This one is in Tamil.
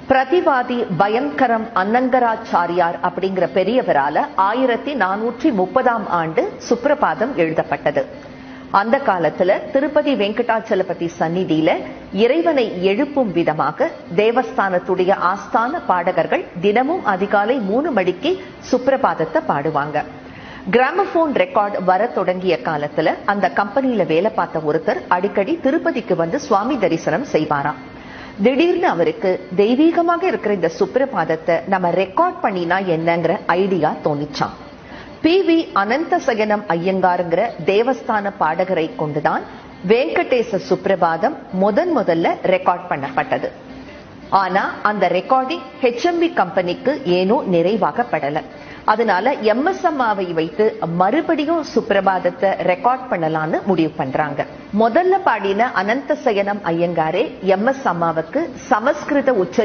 பிரதிவாதி பயங்கரம் அன்னங்கராச்சாரியார் அப்படிங்கிற பெரியவரால 1430ஆம் ஆண்டு சுப்ரபாதம் எழுதப்பட்டது. அந்த காலத்துல திருப்பதி வெங்கடாச்சலபதி சந்நிதியில இறைவனை எழுப்பும் விதமாக தேவஸ்தானத்துடைய ஆஸ்தான பாடகர்கள் தினமும் அதிகாலை 3 மணிக்கு சுப்ரபாதத்தை பாடுவாங்க. கிராமபோன் ரெக்கார்ட் வர தொடங்கிய காலத்துல அந்த கம்பெனியில வேலை பார்த்த ஒருத்தர் அடிக்கடி திருப்பதிக்கு வந்து சுவாமி தரிசனம் செய்வாராம். திடீர்னு அவருக்கு தெய்வீகமாக இருக்கிற இந்த சுப்ரபாதத்தை நம்ம ரெக்கார்ட் பண்ணினா என்னங்கிற ஐடியா தோணிச்சான். PV அனந்தசயனம் ஐயங்காருங்கிற தேவஸ்தான பாடகரை கொண்டுதான் வெங்கடேச சுப்ரபாதம் முதல்ல ரெக்கார்ட் பண்ணப்பட்டது. ஆனா அந்த ரெக்கார்டிங் HMV கம்பெனிக்கு ஏனோ நிறைவாகப்படல. அதனால MS அம்மாவை வைத்து மறுபடியும் சுப்ரபாதத்தை ரெக்கார்ட் பண்ணலான்னு முடிவு பண்றாங்க. முதல்ல பாடின அனந்தசயனம் ஐயங்காரே MS அம்மாவுக்கு சமஸ்கிருத உச்சரி